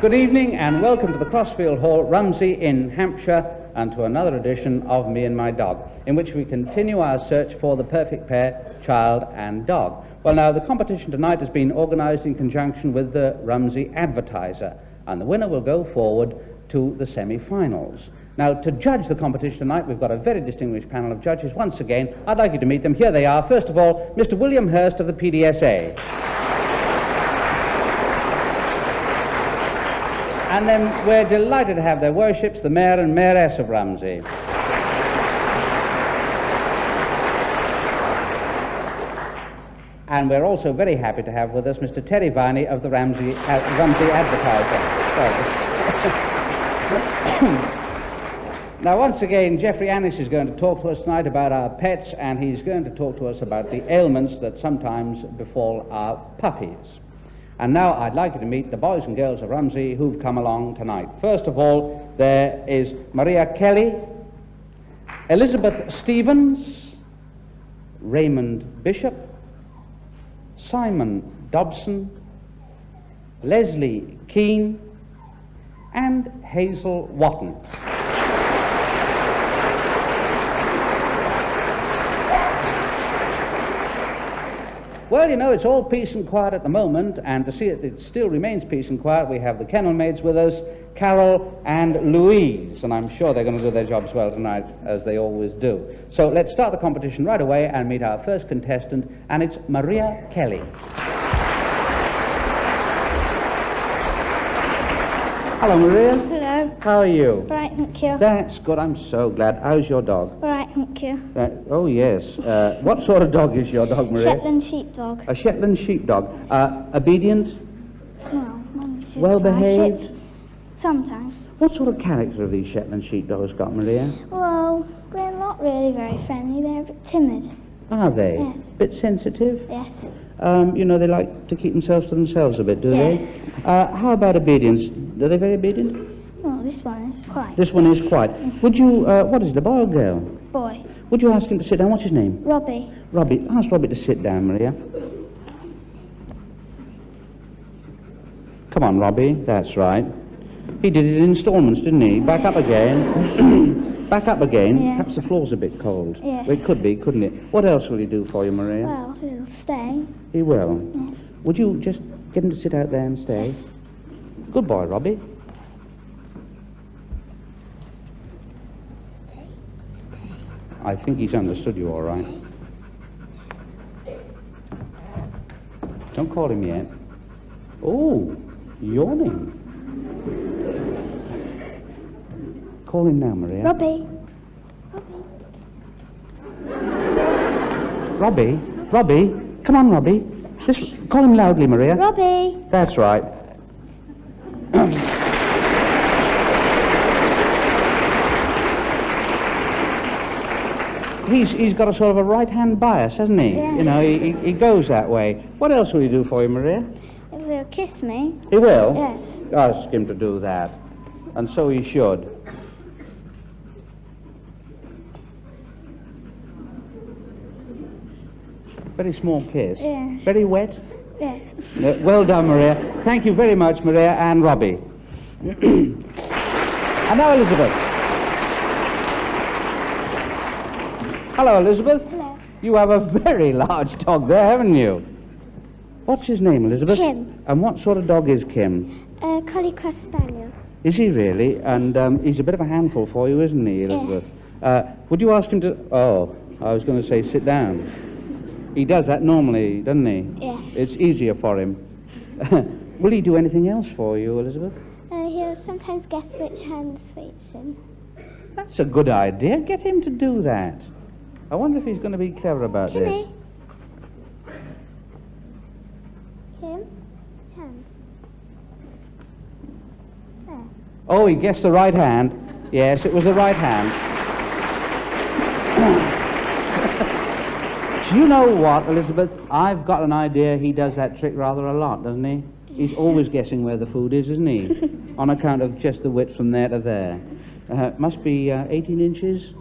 Good evening and welcome to the Crosfield Hall, Romsey in Hampshire, and to another edition of Me and My Dog, in which we continue our search for the perfect pair, child and dog. Well, now, the competition tonight has been organised in conjunction with the Romsey Advertiser, and the winner will go forward to the semi-finals. Now, to judge the competition tonight, we've got a very distinguished panel of judges. Once again, I'd like you to meet them. Here they are. First of all, Mr. William Hurst of the PDSA. And then we're delighted to have their worships, the Mayor and Mayoress of Romsey. And we're also very happy to have with us Mr. Terry Viney of the Romsey Advertiser. Now, once again, Geoffrey Annis is going to talk to us tonight about our pets, and he's going to talk to us about the ailments that sometimes befall our puppies. And now I'd like you to meet the boys and girls of Romsey who've come along tonight. First of all, there is Maria Kelly, Elizabeth Stevens, Raymond Bishop, Simon Dobson, Leslie Keane, and Hazel Watton. Well, you know, it's all peace and quiet at the moment, and to see it still remains peace and quiet, we have the kennel maids with us, Carol and Louise, and I'm sure they're going to do their jobs well tonight, as they always do. So let's start the competition right away and meet our first contestant, and it's Maria Kelly. Hello, Maria. Hello. How are you? All right, thank you. That's good, I'm so glad. How's your dog? All right, thank you. Oh, yes. What sort of dog is your dog, Maria? Shetland sheepdog. A Shetland sheepdog. Obedient? Well, Well behaved? Like it. Sometimes. What sort of character have these Shetland sheepdogs got, Maria? Well, they're not really very friendly. They're a bit timid. Are they? Yes. Bit sensitive? Yes. You know, they like to keep themselves to themselves a bit, do Yes. they? How about obedience? Are they very obedient? Well, this one is quiet. This one is quiet. Would you, what is it, a boy or girl? Boy. Would you ask him to sit down? What's his name? Robbie. Robbie. Ask Robbie to sit down, Maria. Come on, Robbie. That's right. He did it in installments, didn't he? Back up again. Back up again. Yes. Perhaps the floor's a bit cold. Yes. Well, it could be, couldn't it? What else will he do for you, Maria? Well, he'll stay. He will. Yes. Would you just get him to sit out there and stay? Yes. Good boy, Robbie. I think he's understood you all right. Don't call him yet. Oh, yawning. Call him now, Maria. Robbie. Robbie? Robbie? Come on, Robbie. Call him loudly, Maria. Robbie. That's right. He's got a sort of a right-hand bias, hasn't he? Yes. You know, he goes that way. What else will he do for you, Maria? He'll kiss me. He will? Yes. Ask him to do that. And so he should. Very small kiss. Yes. Very wet. Yes. Well done, Maria. Thank you very much, Maria and Robbie. And now Elizabeth. Hello, Elizabeth. Hello. You have a very large dog there, haven't you? What's his name, Elizabeth? Kim. And what sort of dog is Kim? Collie Cross Spaniel. Is he really? And he's a bit of a handful for you, isn't he, Elizabeth? Would you ask him to... Oh, I was going to say sit down. He does that normally, doesn't he? Yes. It's easier for him. Will he do anything else for you, Elizabeth? He'll sometimes guess which hand the sweet's in. That's a good idea. Get him to do that. I wonder if he's going to be clever about Kimmy. this. Kim? Which hand? There. Oh, he guessed the right hand. Yes, it was the right hand. Do you know what, Elizabeth? I've got an idea he does that trick rather a lot, doesn't he? He's always guessing where the food is, isn't he? On account of just the width from there to there. Must be 18 inches.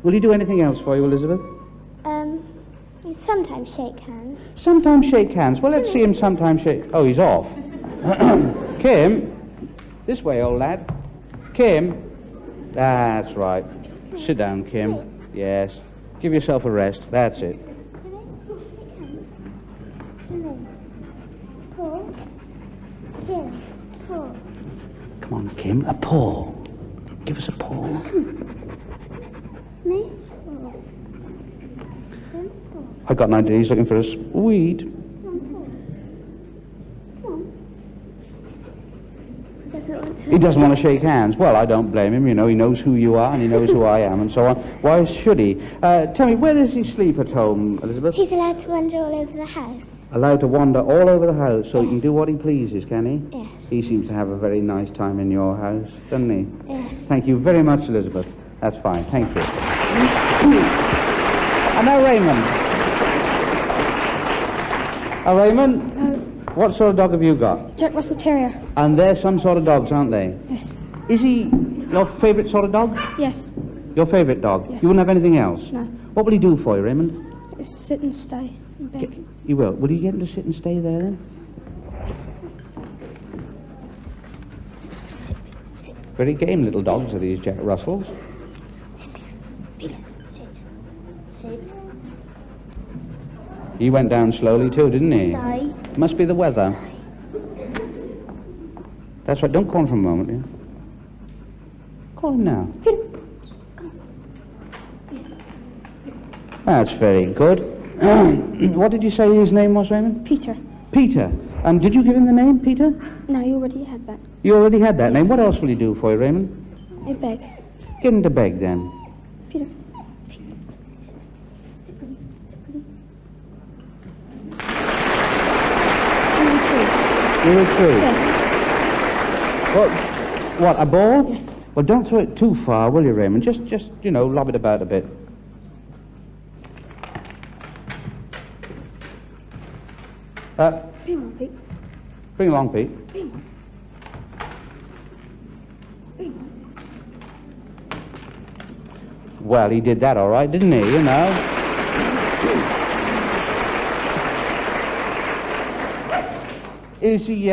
Will he do anything else for you, Elizabeth? We sometimes shake hands. Sometimes shake hands. Well, let's see him sometimes shake... Oh, he's off. Kim, This way, old lad. Kim. That's right. Sit down, Kim. Yes. Give yourself a rest. That's it. Come on, Kim. A paw. Give us a paw. I've got an idea. He's looking for a sweet. He doesn't want to shake hands. Well, I don't blame him. You know, he knows who you are and he knows who I am and so on. Why should he? Tell me, where does he sleep at home, Elizabeth? He's allowed to wander all over the house. Allowed to wander all over the house so he can do what he pleases, can he? Yes. He seems to have a very nice time in your house, doesn't he? Yes. Thank you very much, Elizabeth. That's fine. Thank you. And now Raymond. Raymond? What sort of dog have you got? Jack Russell Terrier. And they're some sort of dogs, aren't they? Yes. Is he your favourite sort of dog? Yes. Your favourite dog? Yes. You wouldn't have anything else? No. What will he do for you, Raymond? Just sit and stay and beg. You will. Will you get him to sit and stay there then? Very game little dogs are these Jack Russells. Peter, sit. Sit. He went down slowly too, didn't he? Stay. Must be the weather. That's right. Don't call him for a moment, yeah? Call him now. That's very good. What did you say his name was, Raymond? Peter. Peter. And did you give him the name, Peter? No, you already had that. You already had that name. What else will he do for you, Raymond? I beg. Get him to beg then. Peter. You retreat. Yes. Well, what, a ball? Yes. Well, don't throw it too far, will you, Raymond? Just, you know, lob it about a bit. Come on, Pete. Bring along, Pete. Well, he did that all right, didn't he, you know? Is he,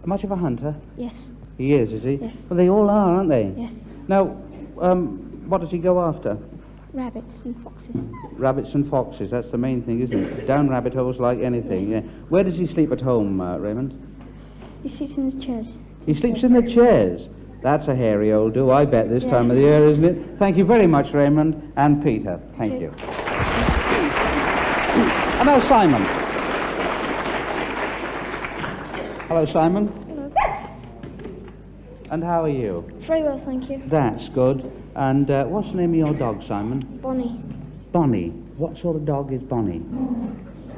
much of a hunter? Yes. He is he? Yes. Well, they all are, aren't they? Yes. Now, what does he go after? Rabbits and foxes. Rabbits and foxes, that's the main thing, isn't it? Down rabbit holes like anything, Yes. yeah. Where does he sleep at home, Raymond? He sits in the chairs. He sleeps in the chairs. That's a hairy old do, I bet, this time of the year, isn't it? Thank you very much, Raymond, and Peter. Thank you. And now Simon. Hello, Simon. Hello. And how are you? Very well, thank you. That's good. And what's the name of your dog, Simon? Bonnie. Bonnie. What sort of dog is Bonnie?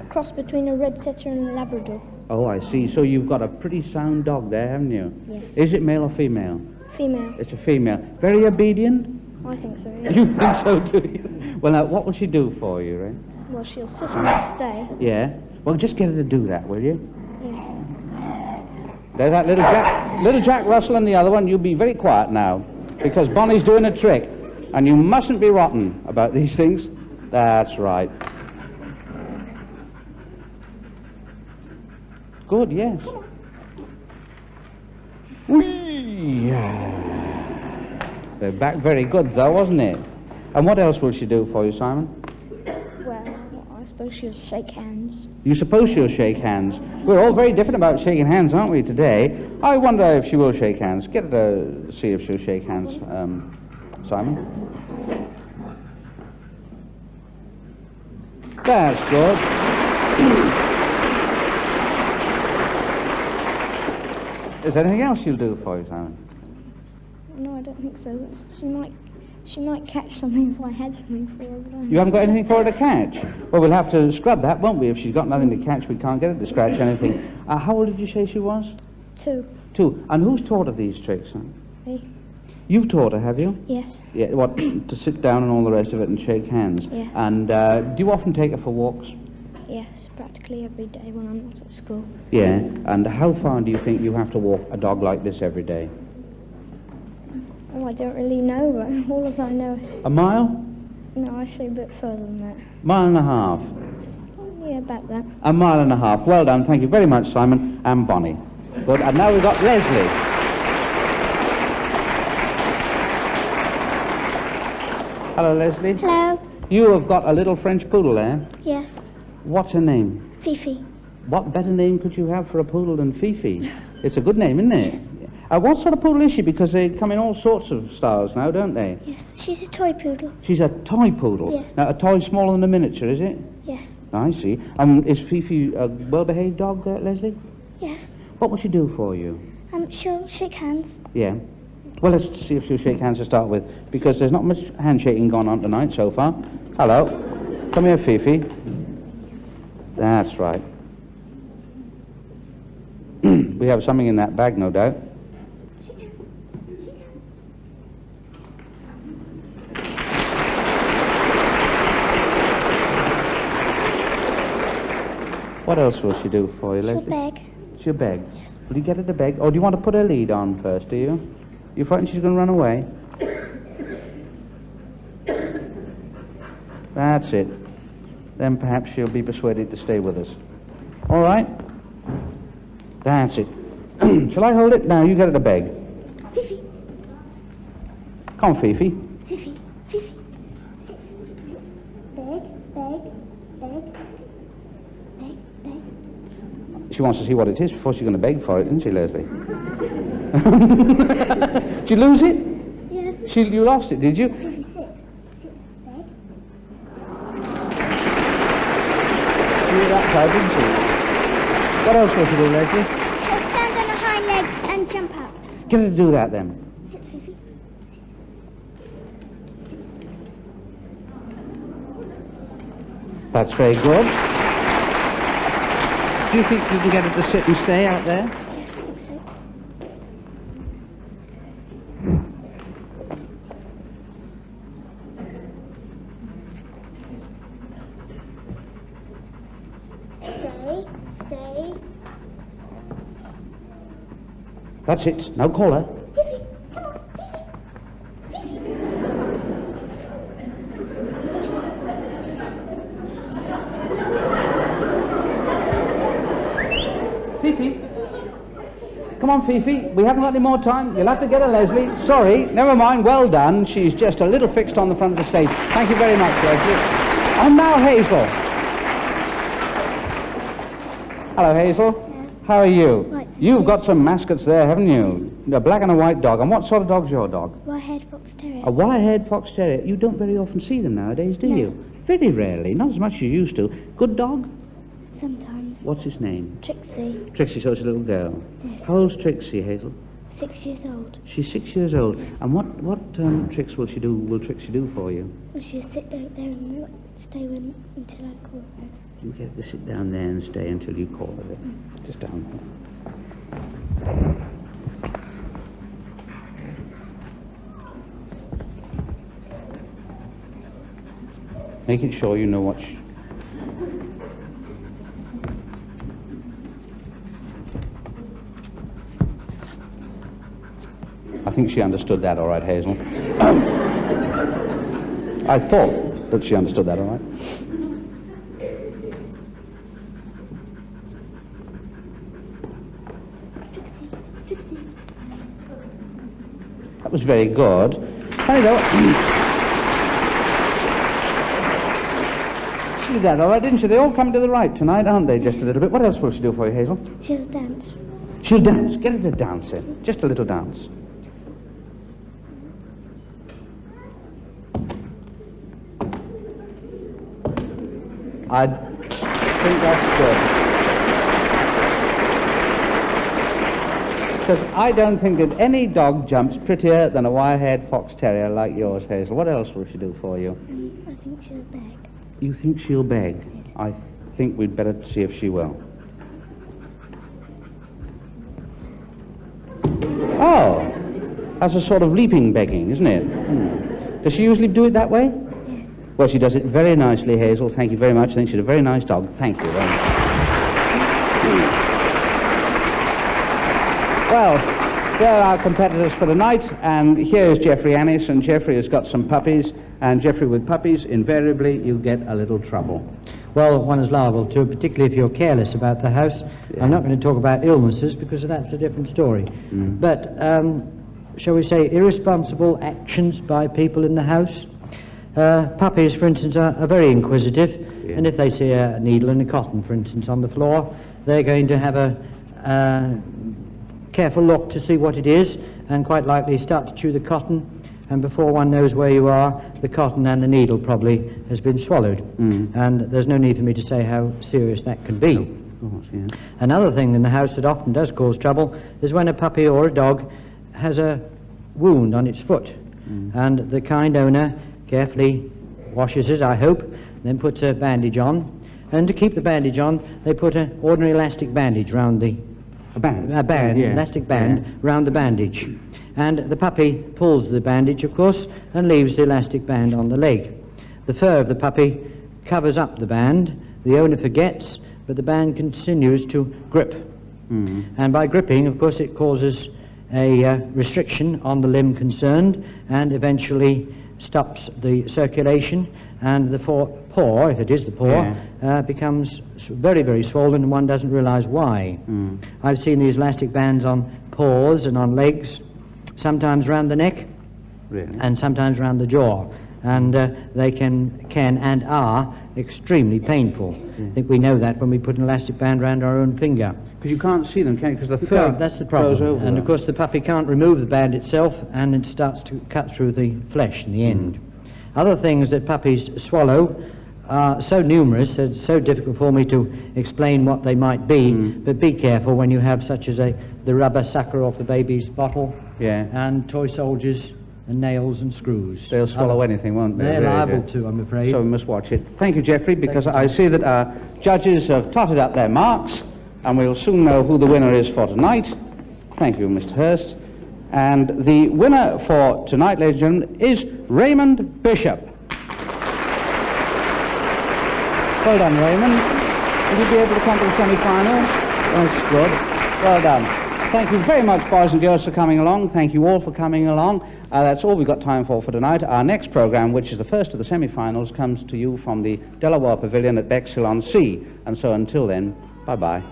A cross between a red setter and a Labrador. Oh, I see. So you've got a pretty sound dog there, haven't you? Yes. Is it male or female? Female. It's a female. Very obedient? I think so, yes. You think so, do you? Well, now, what will she do for you, right? Well, she'll sit and stay. Yeah? Well, just get her to do that, will you? Yes. There's that little Jack Russell and the other one. You be very quiet now, because Bonnie's doing a trick, and you mustn't be rotten about these things. That's right. Good, yes. Whee! They're back very good, though, wasn't it? And what else will she do for you, Simon? Well, I suppose she'll shake hands. You suppose she'll shake hands? We're all very different about shaking hands, aren't we, today? I wonder if she will shake hands. Get her to see if she'll shake hands, Simon. That's good. Is there anything else she'll do for you, Simon? No, I don't think so. She might catch something if I had something for her. But You haven't got anything for her to catch? Well, we'll have to scrub that, won't we? If she's got nothing to catch, we can't get her to scratch anything. How old did you say she was? 2. 2. And who's taught her these tricks, son? Me. You've taught her, have you? Yes. Yeah, what, to sit down and all the rest of it and shake hands? Yes. And do you often take her for walks? Yes, practically every day when I'm not at school. Yeah. And how far do you think you have to walk a dog like this every day? Oh, I don't really know, but all of I know... A mile? No, I say a bit further than that. Mile and a half? Yeah, about that. A mile and a half. Well done. Thank you very much, Simon and Bonnie. Good. And now we've got Leslie. Hello, Leslie. Hello. You have got a little French poodle there. Yes. What's her name? Fifi. What better name could you have for a poodle than Fifi? It's a good name, isn't it? What sort of poodle is she? Because they come in all sorts of styles now, don't they? Yes. She's a toy poodle. She's a toy poodle? Yes. Now, a toy smaller than a miniature, is it? Yes. I see. Is Fifi a well-behaved dog, Leslie? Yes. What will she do for you? She'll shake hands. Yeah. Well, let's see if she'll shake hands to start with, because there's not much handshaking going on tonight so far. Hello. Come here, Fifi. That's right. We have something in that bag, no doubt. What else will she do for you, Leslie? She'll beg. She'll beg? Yes. Will you get her to beg? Or do you want to put her lead on first, do you? You frightened she's going to run away? That's it. Then perhaps she'll be persuaded to stay with us. All right? That's it. Shall I hold it? Now, you get her to beg. Fifi. Come on, Fifi. Fifi. Fifi. Beg. Beg. Beg. Beg. Beg. She wants to see what it is before she's going to beg for it, isn't she, Leslie? Did you lose it? Yes. You lost it, did you? Fifi, sit. Sit. Beg. She did that time, didn't she? What else will she do, Leslie? She'll stand on her hind legs and jump up. Get her to do that, then. Sit, Fifi. That's very good. Do you think you can get her to sit and stay out there? Yes, I think so. Stay. Stay. That's it. Now call her. Fifi, come on. Fifi. Fifi. Come on, Fifi. We haven't got any more time. You'll have to get her, Leslie. Sorry. Never mind. Well done. She's just a little fixed on the front of the stage. Thank you very much, Leslie. And now, Hazel. Hello, Hazel. Yeah. How are you? Right. You've got some mascots there, haven't you? A black and a white dog. And what sort of dog's your dog? White-haired fox terrier. A wire-haired fox terrier. You don't very often see them nowadays, do No. you? Very rarely. Not as much as you used to. Good dog? Sometimes. What's his name? Trixie. Trixie, so it's a little girl. Yes. How old's Trixie, Hazel? 6 years old. She's 6 years old. And what tricks will Trixie do for you? Will she sit there and stay with until I call her? You get to sit down there and stay until you call her. Just down there. Making sure you know what I think she understood that all right, Hazel. I thought that she understood that all right. That was very good. Funny though. She did that all right, didn't she? They all come to the right tonight, aren't they? Just a little bit. What else will she do for you, Hazel? She'll dance. She'll dance. Get her to dance then. Just a little dance. I think that's good. Because I don't think that any dog jumps prettier than a wire-haired fox terrier like yours, Hazel. What else will she do for you? I think she'll beg. You think she'll beg? I think we'd better see if she will. Oh, that's a sort of leaping begging, isn't it? Does she usually do it that way? Yes. Well, she does it very nicely, Hazel. Thank you very much. I think she's a very nice dog. Thank you very much. Well, there are our competitors for the night, and here's Geoffrey Annis, and Geoffrey has got some puppies, and Geoffrey, with puppies, invariably you get a little trouble. Well, one is liable to, particularly if you're careless about the house. Yeah. I'm not going to talk about illnesses because that's a different story. But, shall we say, irresponsible actions by people in the house. Puppies, for instance, are very inquisitive, Yeah. and if they see a needle and a cotton, for instance, on the floor, they're going to have a careful look to see what it is, and quite likely start to chew the cotton, and before one knows where you are, the cotton and the needle probably has been swallowed. And there's no need for me to say how serious that can be. Of course, yeah. Another thing in the house that often does cause trouble is when a puppy or a dog has a wound on its foot, and the kind owner carefully washes it, I hope, then puts a bandage on, and to keep the bandage on, they put an ordinary elastic bandage round the A band. Yeah. elastic band round the bandage, and the puppy pulls the bandage, of course, and leaves the elastic band on the leg. The fur of the puppy covers up the band. The owner forgets, but the band continues to grip. And by gripping, of course, it causes a restriction on the limb concerned, and eventually stops the circulation, and the paw, if it is the paw, becomes very, very swollen, and one doesn't realize why. I've seen these elastic bands on paws and on legs, sometimes round the neck, Really? and sometimes round the jaw, and they can and are extremely painful. I think we know that when we put an elastic band round our own finger. Because you can't see them, can you? Because the fur That's the goes problem. over And them. of course the puppy can't remove the band itself, and it starts to cut through the flesh in the end. Other things that puppies swallow are so numerous, it's so difficult for me to explain what they might be, but be careful when you have such as the rubber sucker off the baby's bottle, Yeah. and toy soldiers, and nails and screws. They'll swallow anything, won't they? They're really, liable yeah. to, I'm afraid. So we must watch it. Thank you, Geoffrey, because I see that our judges have totted up their marks, and we'll soon know who the winner is for tonight. Thank you, Mr. Hurst. And the winner for tonight, ladies and gentlemen, is Raymond Bishop. Well done, Raymond. Will you be able to come to the semi-final? That's good. Well done. Thank you very much, boys and girls, for coming along. Thank you all for coming along. That's all we've got time for tonight. Our next program, which is the first of the semi-finals, comes to you from the Delaware Pavilion at Bexhill-on-Sea. And so until then, bye-bye.